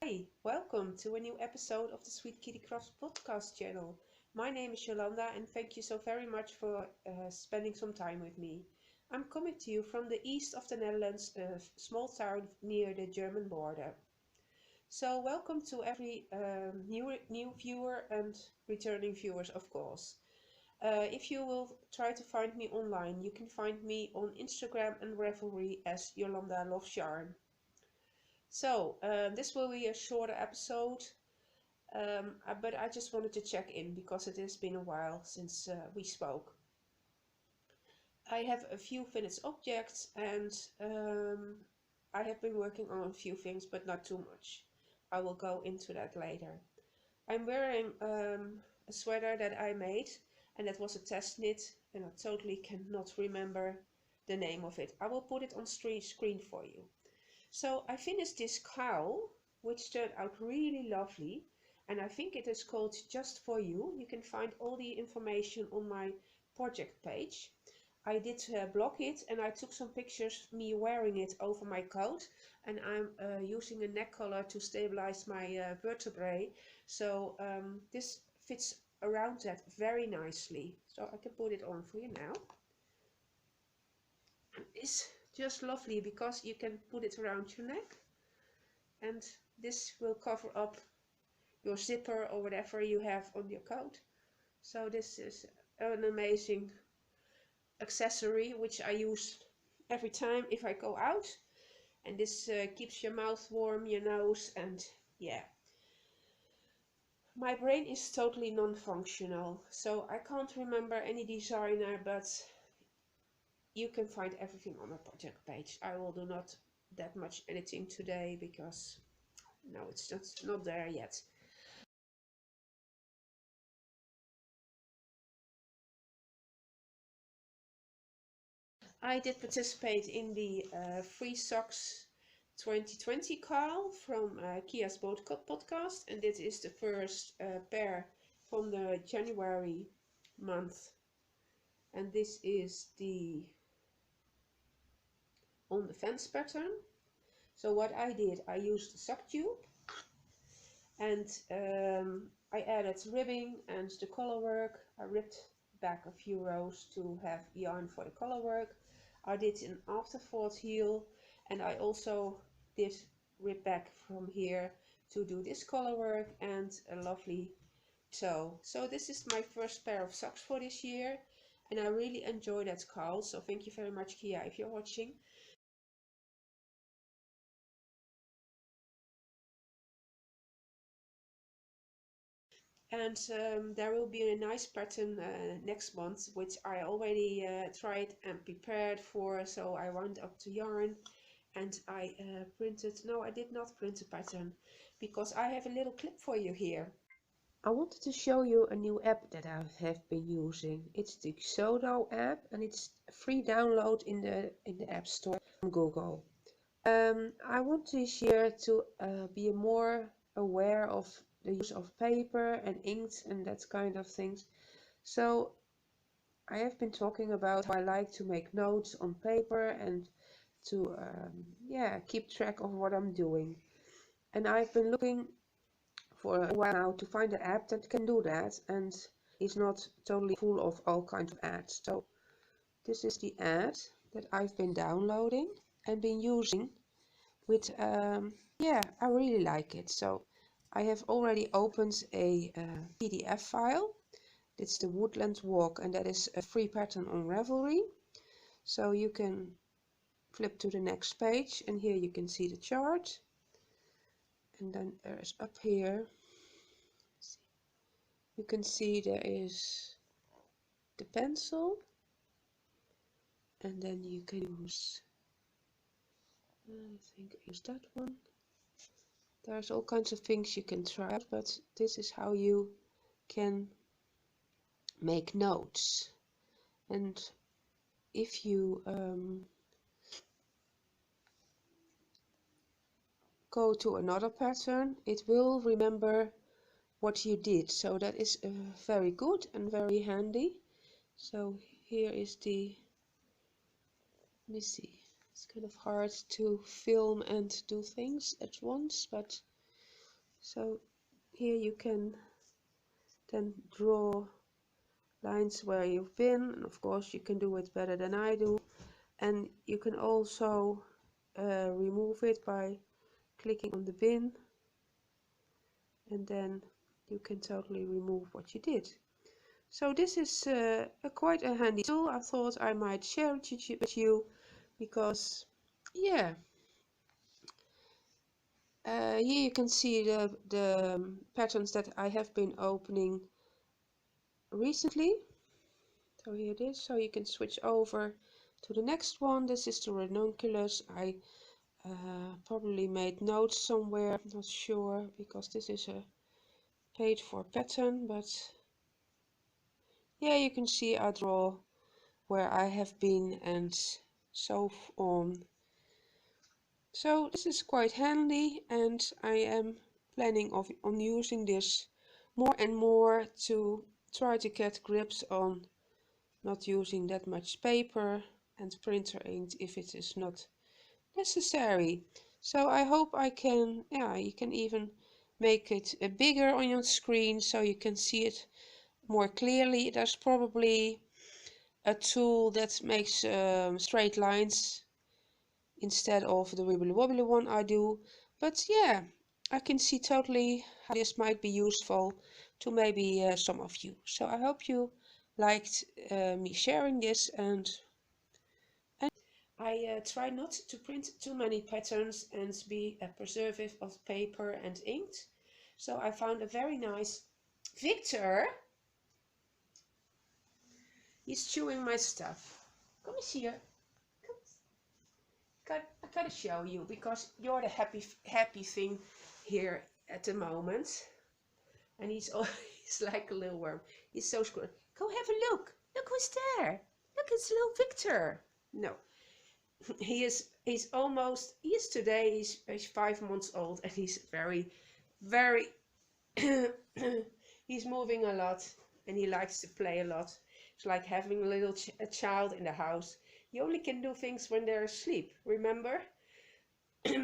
Hi, welcome to a new episode of the Sweetkittycrafts podcast channel. My name is Yolanda and thank you so very much for spending some time with me. I'm coming to you from the east of the Netherlands, a small town near the German border. So welcome to every new viewer and returning viewers, of course. If you will try to find me online, you can find me on Instagram and Ravelry as Yolanda Loves Yarn. So, this will be a shorter episode, but I just wanted to check in because it has been a while since we spoke. I have a few finished objects and I have been working on a few things, but not too much. I will go into that later. I'm wearing a sweater that I made, and that was a test knit, and I totally cannot remember the name of it. I will put it on screen for you. So I finished this KAL, which turned out really lovely, and I think it is called Just For You. You can find all the information on my project page. I did block it and I took some pictures of me wearing it over my coat, and I'm using a neck collar to stabilize my vertebrae, so this fits around that very nicely. So I can put it on for you now. It's just lovely because you can put it around your neck, and this will cover up your zipper or whatever you have on your coat. So this is an amazing accessory which I use every time if I go out, and this keeps your mouth warm, your nose, and yeah. My brain is totally non-functional, so I can't remember any designer, but you can find everything on my project page. I will do not that much editing today because no, it's just not there yet. I did participate in the Free Socks 2020 call from Kia's podcast, and this is the first pair from the January month, and this is the on the fence pattern. So what I did, I used the sock tube, and I added ribbing and the color work. I ripped back a few rows to have yarn for the color work. I did an afterthought heel, and I also did rip back from here to do this color work and a lovely toe. So this is my first pair of socks for this year, and I really enjoy that call, so thank you very much, Kia, if you're watching. And there will be a nice pattern next month, which I already tried and prepared for. So I wound up the yarn and I no, I did not print a pattern because I have a little clip for you here. I wanted to show you a new app that I have been using. It's the Xodo app, and it's a free download in the App Store from Google. I want this year to be more aware of the use of paper and inks and that kind of things. So I have been talking about how I like to make notes on paper and to yeah, keep track of what I'm doing. And I've been looking for a while now to find an app that can do that and is not totally full of all kinds of ads. So this is the ad that I've been downloading and been using with yeah, I really like it. So I have already opened a PDF file. It's the Woodland Walk, and that is a free pattern on Ravelry. So you can flip to the next page, and here you can see the chart, and then there is up here, you can see there is the pencil, and then you can use, I think I use that one. There's all kinds of things you can try, but this is how you can make notes. And if you go to another pattern, it will remember what you did. So that is very good and very handy. So here is the, let me see, it's kind of hard to film and do things at once, but So here you can then draw lines where you've been, and of course you can do it better than I do. And you can also remove it by clicking on the bin, and then you can totally remove what you did. So this is quite a handy tool. I thought I might share it with you because, yeah, here you can see the patterns that I have been opening recently. So here it is. So you can switch over to the next one. This is the ranunculus. I probably made notes somewhere, I'm not sure, because this is a paid for pattern, but yeah, you can see I draw where I have been and so on. So this is quite handy, and I am planning on using this more and more to try to get grips on not using that much paper and printer ink if it is not necessary. So I hope I can, yeah, you can even make it bigger on your screen so you can see it more clearly. There's probably a tool that makes straight lines instead of the wibbly wobbly one I do. But yeah, I can see totally how this might be useful to maybe some of you. So I hope you liked me sharing this, and I try not to print too many patterns and be preservative of paper and ink. So I found a very nice Victor. He's chewing my stuff. Come here. I gotta show you because you're the happy thing here at the moment. And he's he's like a little worm. He's so squirrely. Go have a look. Look who's there. Look, it's little Victor. No. He's today he's 5 months old, and he's very he's moving a lot, and he likes to play a lot. It's like having a child in the house. You only can do things when they're asleep, remember?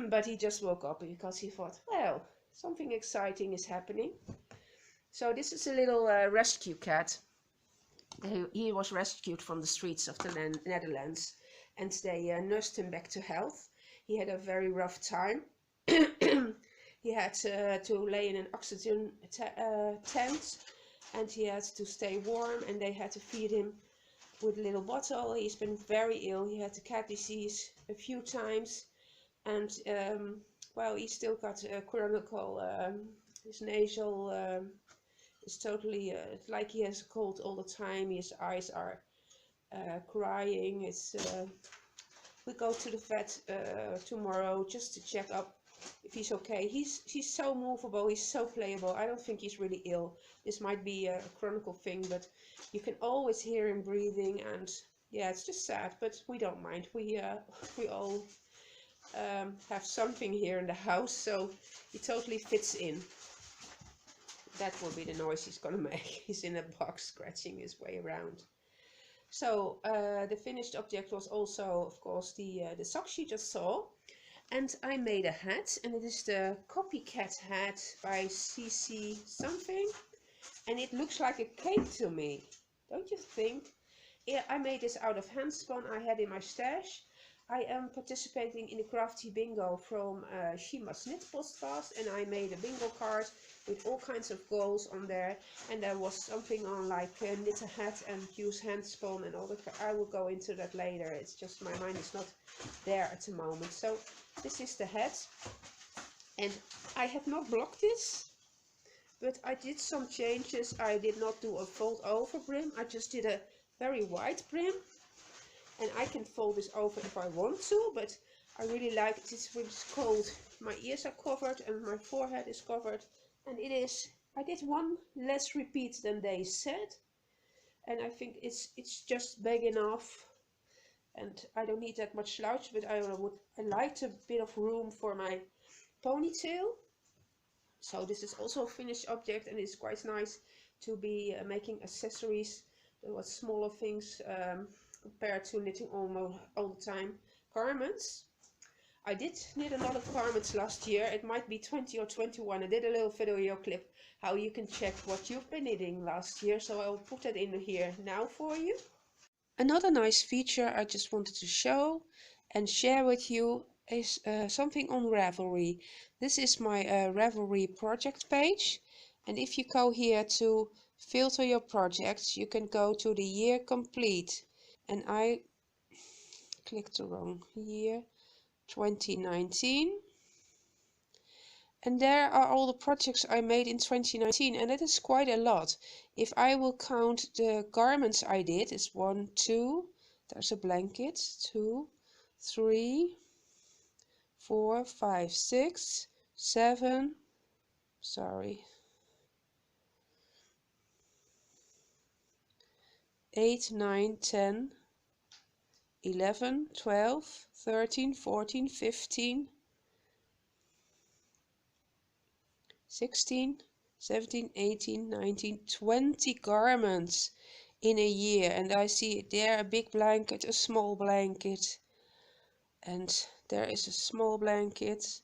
But he just woke up because he thought, well, something exciting is happening. So this is a little rescue cat. He was rescued from the streets of the Netherlands, and they nursed him back to health. He had a very rough time. He had to lay in an oxygen tent, and he had to stay warm, and they had to feed him with a little bottle. He's been very ill. He had the cat disease a few times, and well, he still got a chronicle, his nasal is totally it's like he has a cold all the time. His eyes are crying. We go to the vet tomorrow just to check up if he's okay. He's so movable, he's so playable. I don't think he's really ill. This might be a chronicle thing, but you can always hear him breathing, and yeah, it's just sad, but we don't mind. We all have something here in the house, so he totally fits in. That will be the noise he's gonna make. He's in a box scratching his way around. So the finished object was also, of course, the socks you just saw. And I made a hat, and it is the copycat hat by CC something. And it looks like a cake to me, don't you think? Yeah, I made this out of handspun I had in my stash. I am participating in the crafty bingo from She Must Knit podcast, and I made a bingo card with all kinds of goals on there, and there was something on like knit a hat and use handspun and all that. I will go into that later. It's just my mind is not there at the moment. So this is the hat, and I have not blocked this, but I did some changes. I did not do a fold over brim. I just did a very wide brim. And I can fold this over if I want to, but I really like it. It's when it's cold. My ears are covered and my forehead is covered. And it is, I did one less repeat than they said. And I think it's just big enough. And I don't need that much slouch, but I liked a bit of room for my ponytail. So this is also a finished object, and it's quite nice to be making accessories. There was smaller things compared to knitting almost all the time garments. I did knit a lot of garments last year. It might be 20 or 21. I did a little video clip how you can check what you've been knitting last year. So I will put that in here now for you. Another nice feature I just wanted to show and share with you is something on Ravelry. This is my Ravelry project page. And if you go here to filter your projects, you can go to the year complete. And I clicked the wrong year, 2019. And there are all the projects I made in 2019, and it is quite a lot. If I will count the garments I did, it's 1, 2, there's a blanket, 2, 3, 4, 5, 6, 7, sorry, 8, 9, 10, 11, 12, 13, 14, 15, 16, 17, 18, 19, 20 garments in a year. And I see there a big blanket, a small blanket, and there is a small blanket.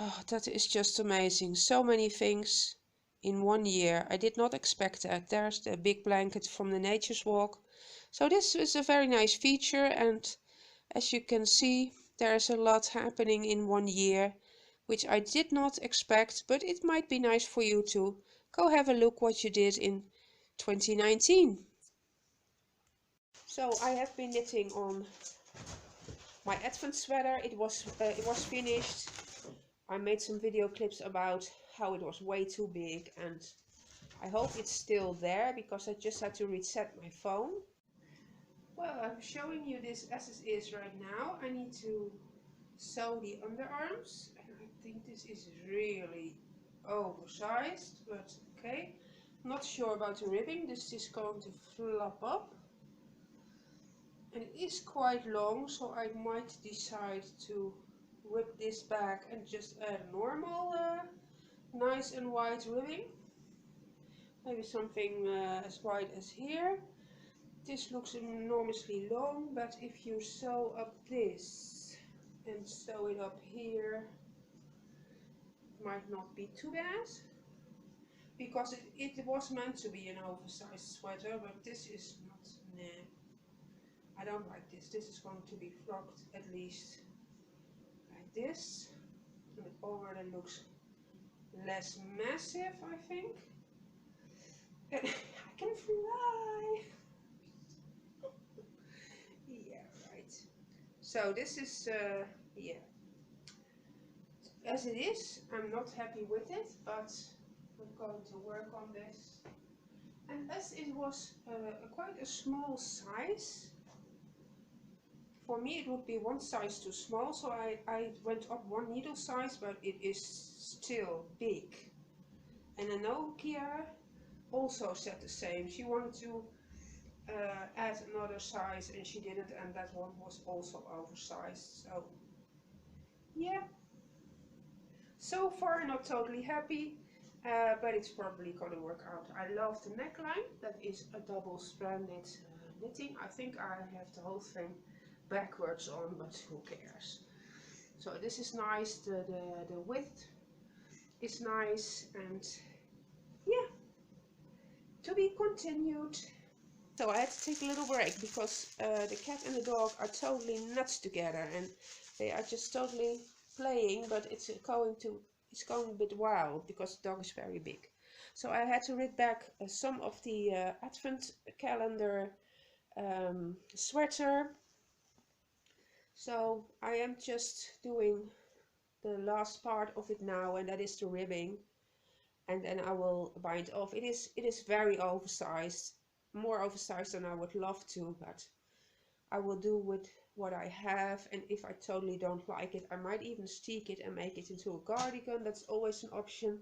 Oh, that is just amazing. So many things in 1 year. I did not expect that. There's the big blanket from the Nature's Walk. So this is a very nice feature, and as you can see, there's a lot happening in 1 year, which I did not expect, but it might be nice for you to go have a look what you did in 2019. So I have been knitting on my Advent sweater. It was finished. I made some video clips about how it was way too big, and I hope it's still there because I just had to reset my phone. Well, I'm showing you this as it is right now. I need to sew the underarms, and I think this is really oversized, but okay. Not sure about the ribbing. This is going to flop up, and it is quite long, so I might decide to rip this back and just add normal nice and wide ribbing. Maybe something as wide as here. This looks enormously long, but if you sew up this and sew it up here, it might not be too bad. Because it was meant to be an oversized sweater, but this is not, nah. I don't like this. This is going to be frocked at least like this. And it already looks less massive, I think. And I can fly! Yeah, right. So this is, yeah. As it is, I'm not happy with it, but I'm going to work on this. And as it was quite a small size, for me it would be one size too small, so I went up one needle size, but it is still big. And Anokia also said the same. She wanted to add another size and she didn't, and that one was also oversized. So yeah, so far not totally happy, but it's probably gonna work out. I love the neckline. That is a double stranded knitting. I think I have the whole thing backwards on, but who cares. So this is nice, the width is nice, and yeah, to be continued. So I had to take a little break because the cat and the dog are totally nuts together, and they are just totally playing, but it's going a bit wild because the dog is very big. So I had to read back some of the Advent calendar sweater. So I am just doing the last part of it now, and that is the ribbing, and then I will bind off. It is very oversized, more oversized than I would love to, but I will do with what I have, and if I totally don't like it, I might even steek it and make it into a cardigan. That's always an option,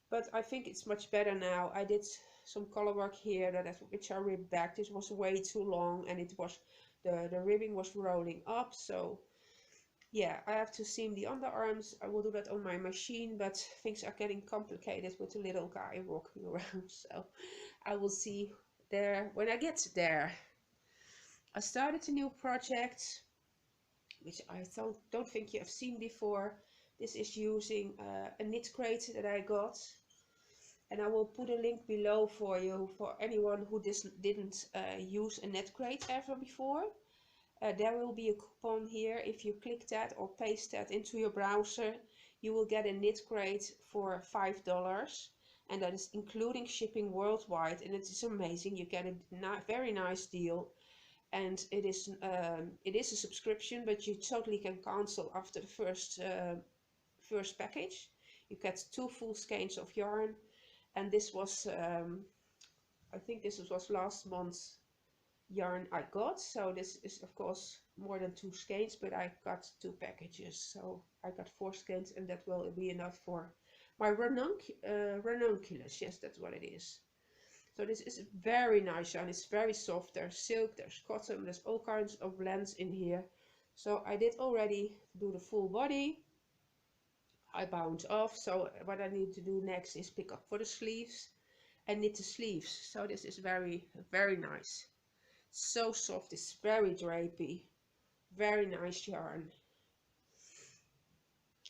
but I think it's much better now. I did some color work here which I ripped back. This was way too long, and it was the ribbing was rolling up, so yeah, I have to seam the underarms. I will do that on my machine, but things are getting complicated with the little guy walking around, so I will see there when I get there. I started a new project which I don't think you have seen before. This is using a knit crate that I got, and I will put a link below for you for anyone who didn't use a knit crate ever before. There will be a coupon here. If you click that or paste that into your browser, you will get a knit crate for $5, and that is including shipping worldwide, and it is amazing. You get a very nice deal, and it is a subscription, but you totally can cancel after the first package. You get 2 full skeins of yarn, and this was I think this was last month's yarn I got. So this is of course more than 2 skeins, but I got 2 packages, so I got 4 skeins, and that will be enough for my ranunculus. Yes, that's what it is. So this is very nice yarn. It's very soft. There's silk, there's cotton, there's all kinds of blends in here. So I did already do the full body. I bound off. So what I need to do next is pick up for the sleeves and knit the sleeves. So this is very, very nice. So soft. It's very drapey. Very nice yarn.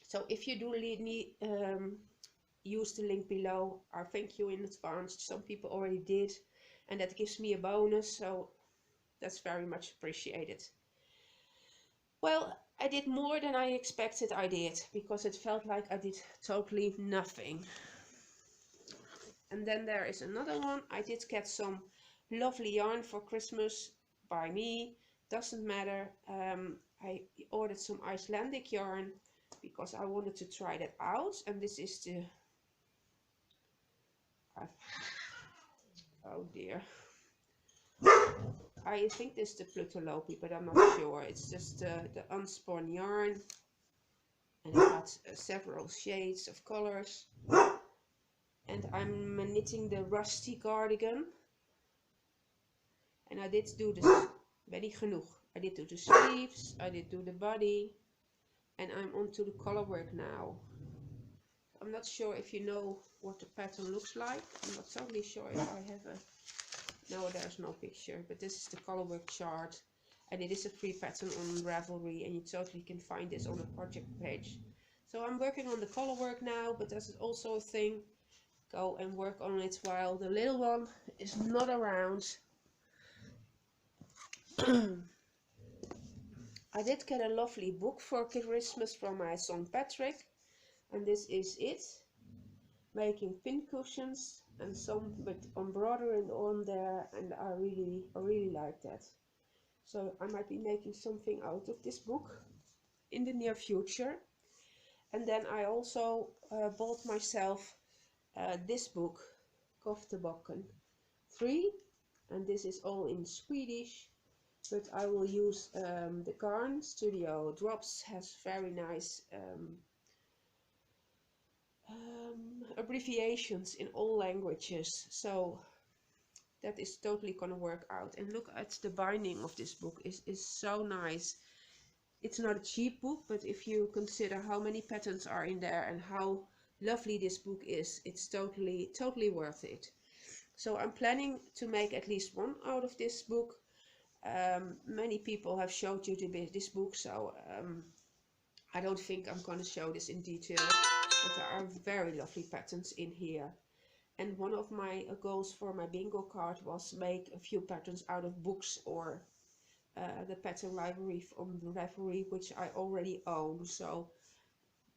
So if you do need use the link below, I thank you in advance. Some people already did, and that gives me a bonus, so that's very much appreciated. Well, I did more than I expected I did, because it felt like I did totally nothing. And then there is another one. I did get some lovely yarn for Christmas by me. Doesn't matter. I ordered some Icelandic yarn because I wanted to try that out, and this is the oh dear, I think this is the Plutolopi, but I'm not sure. It's just the unspun yarn, and it got several shades of colors. And I'm knitting the rusty cardigan, and I did do this. Weinig genoeg. I did do the sleeves, I did do the body, and I'm on to the color work now. I'm not sure if you know what the pattern looks like. I'm not totally sure if I have a... No, there's no picture, but this is the color work chart, and it is a free pattern on Ravelry, and you totally can find this on the project page. So I'm working on the color work now, but that's also a thing. Go and work on it while the little one is not around. I did get a lovely book for Christmas from my son Patrick, and this is it. Making pincushions and some with embroidery on there, and I really like that. So I might be making something out of this book in the near future. And then I also bought myself this book, Koftebokken 3, and this is all in Swedish, but I will use the Garn Studio Drops. Has very nice abbreviations in all languages, so that is totally gonna work out. And look at the binding of this book, is so nice. It's not a cheap book, but if you consider how many patterns are in there and how lovely this book is, it's totally worth it. So I'm planning to make at least one out of this book. Many people have showed you this book, so I don't think I'm going to show this in detail, but there are very lovely patterns in here. And one of my goals for my bingo card was make a few patterns out of books or the pattern library from Ravelry, which I already own. So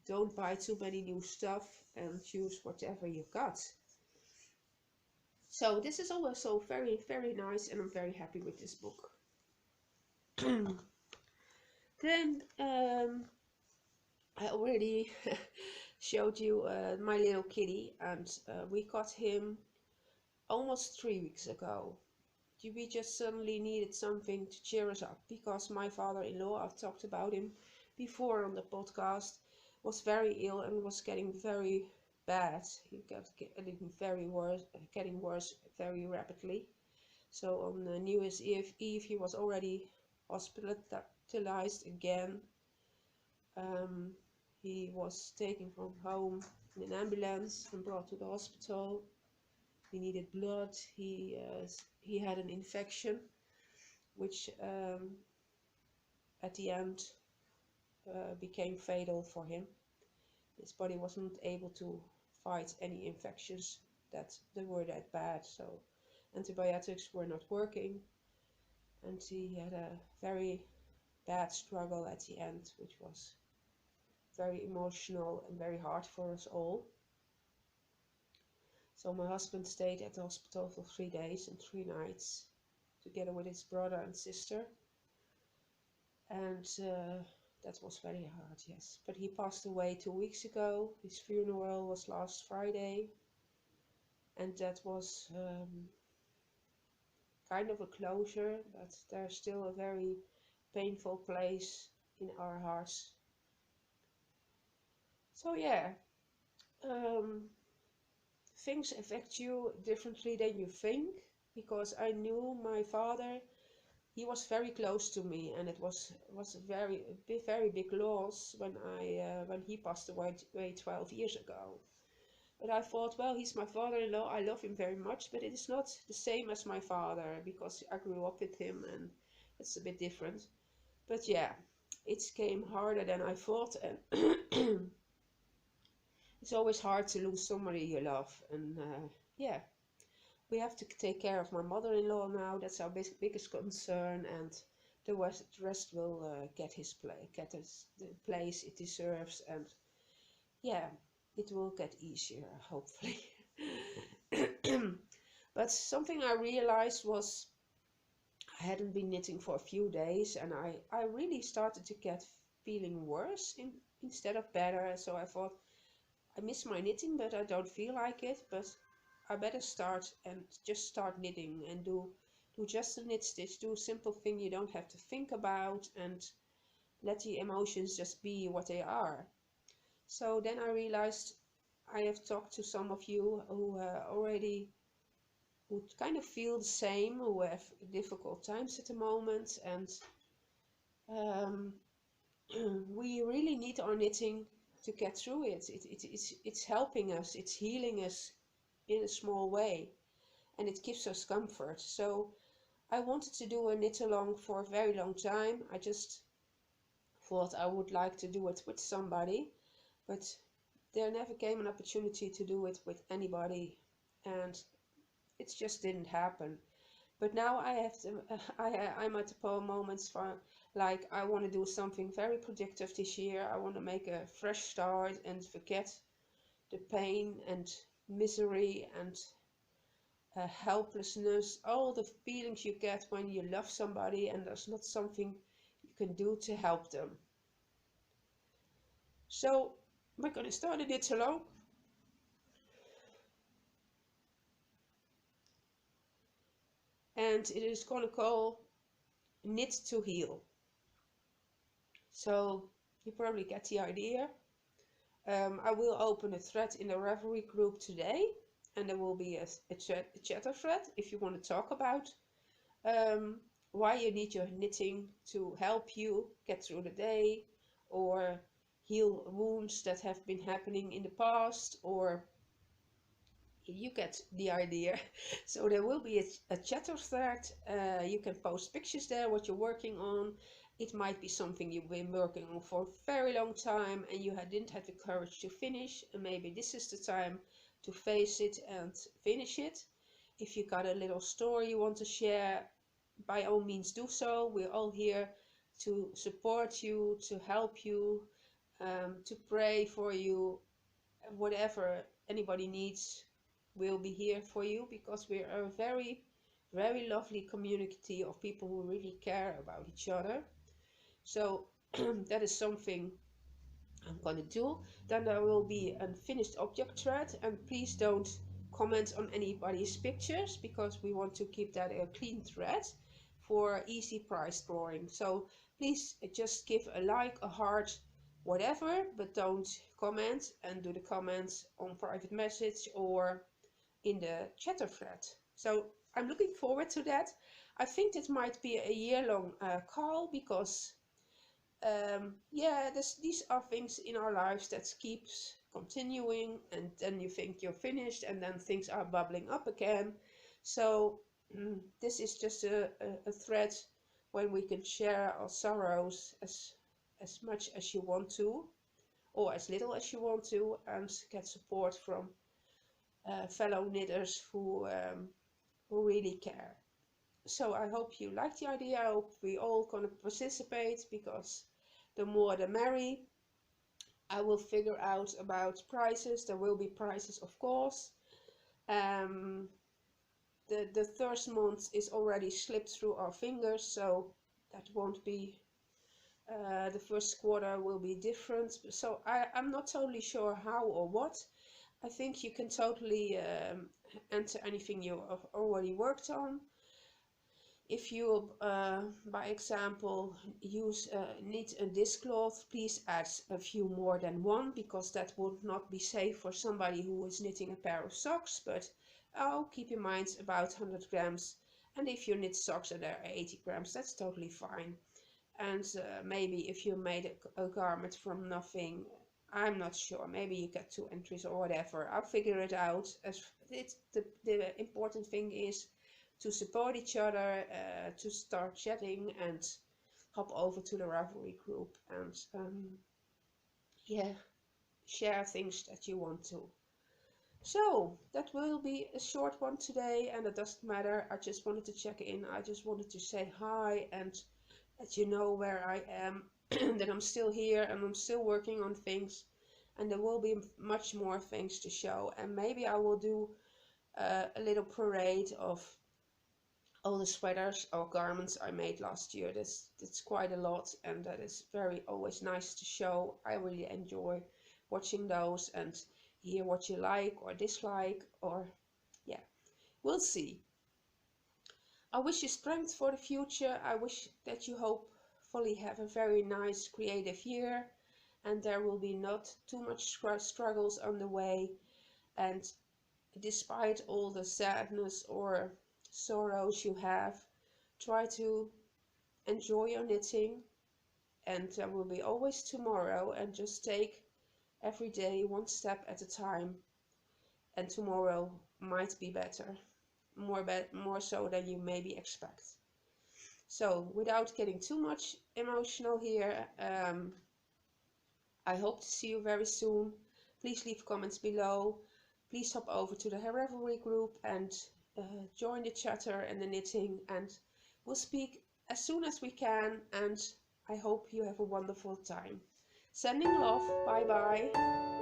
don't buy too many new stuff and choose whatever you got. So this is also very nice, and I'm very happy with this book. Then I already showed you my little kitty, and we got him almost 3 weeks ago. We just suddenly needed something to cheer us up, because my father-in-law, I've talked about him before on the podcast, was very ill and was getting very bad. He got getting worse very rapidly. So on New Year's Eve he was already hospitalized again. He was taken from home in an ambulance and brought to the hospital. He needed blood. He had an infection, which at the end became fatal for him. His body wasn't able to fight any infections that were that bad, so antibiotics were not working, and he had a very bad struggle at the end, which was very emotional and very hard for us all. So my husband stayed at the hospital for 3 days and 3 nights together with his brother and sister, and that was very hard, yes. But he passed away 2 weeks ago. His funeral was last Friday, and that was kind of a closure, but there's still a very painful place in our hearts. So yeah, things affect you differently than you think, because I knew my father. He was very close to me, and it was a very big loss when he passed away 12 years ago. But I thought, well, he's my father-in-law, I love him very much, but it is not the same as my father, because I grew up with him and it's a bit different. But yeah, it came harder than I thought, and it's always hard to lose somebody you love. And yeah, we have to take care of my mother-in-law now. That's our biggest concern, and the rest will get the place it deserves. And yeah, it will get easier, hopefully. But something I realized was I hadn't been knitting for a few days, and I really started to get feeling worse instead of better. So I thought, I miss my knitting, but I don't feel like it. But I better start knitting and do just a knit stitch, do a simple thing you don't have to think about, and let the emotions just be what they are. So then I realized I have talked to some of you who who kind of feel the same, who have difficult times at the moment, and we really need our knitting to get through it. It's helping us, it's healing us in a small way, and it gives us comfort. So I wanted to do a knit along for a very long time. I just thought I would like to do it with somebody, but there never came an opportunity to do it with anybody, and it just didn't happen. But now I have to, I'm at the moments for, like, I want to do something very productive this year. I want to make a fresh start and forget the pain and misery and helplessness, all the feelings you get when you love somebody and there's not something you can do to help them. So we're going to start a knit along. And it is going to call Knit to Heal. So you probably get the idea. I will open a thread in the Revelry group today, and there will be a chatter thread if you want to talk about why you need your knitting to help you get through the day, or heal wounds that have been happening in the past, or you get the idea. So there will be a chatter thread. You can post pictures there, what you're working on. It might be something you've been working on for a very long time and you didn't have the courage to finish, and maybe this is the time to face it and finish it. If you got a little story you want to share, by all means do so. We're all here to support you, to help you, to pray for you. Whatever anybody needs, we'll be here for you, because we're a very, very lovely community of people who really care about each other. So that is something I'm going to do. Then there will be a finished object thread, and please don't comment on anybody's pictures, because we want to keep that a clean thread for easy price drawing. So please just give a like, a heart, whatever, but don't comment, and do the comments on private message or in the chatter thread. So I'm looking forward to that. I think it might be a year-long call, because yeah, these are things in our lives that keeps continuing, and then you think you're finished and then things are bubbling up again. So this is just a thread when we can share our sorrows as as much as you want to, or as little as you want to, and get support from fellow knitters who really care. So I hope you like the idea. I hope we all gonna participate, because the more the merry. I will figure out about prices. There will be prices, of course. Um, the first month is already slipped through our fingers, so that won't be, the first quarter will be different. So I'm not totally sure how or what. I think you can totally enter anything you have already worked on. If you, by example, need a dishcloth, please add a few more than one, because that would not be safe for somebody who is knitting a pair of socks. But keep in mind about 100 grams. And if you knit socks and there are 80 grams, that's totally fine. And maybe if you made a garment from nothing, I'm not sure, maybe you get 2 entries or whatever. I'll figure it out. As the important thing is to support each other, to start chatting and hop over to the Ravelry group and yeah, share things that you want to. So that will be a short one today, and it doesn't matter. I just wanted to check in. I just wanted to say hi and let you know where I am, that I'm still here and I'm still working on things, and there will be much more things to show. And maybe I will do a little parade of all the sweaters or garments I made last year. That's quite a lot, and that is always nice to show. I really enjoy watching those and hear what you like or dislike, or yeah, we'll see. I wish you strength for the future. I wish that you hopefully have a very nice creative year, and there will be not too much struggles on the way. And despite all the sadness or sorrows you have, try to enjoy your knitting, and there will be always tomorrow, and just take every day one step at a time, and tomorrow might be better, more so than you maybe expect. So without getting too much emotional here, I hope to see you very soon. Please leave comments below. Please hop over to the Ravelry group and join the chatter and the knitting, and we'll speak as soon as we can, and I hope you have a wonderful time. Sending love. Bye bye.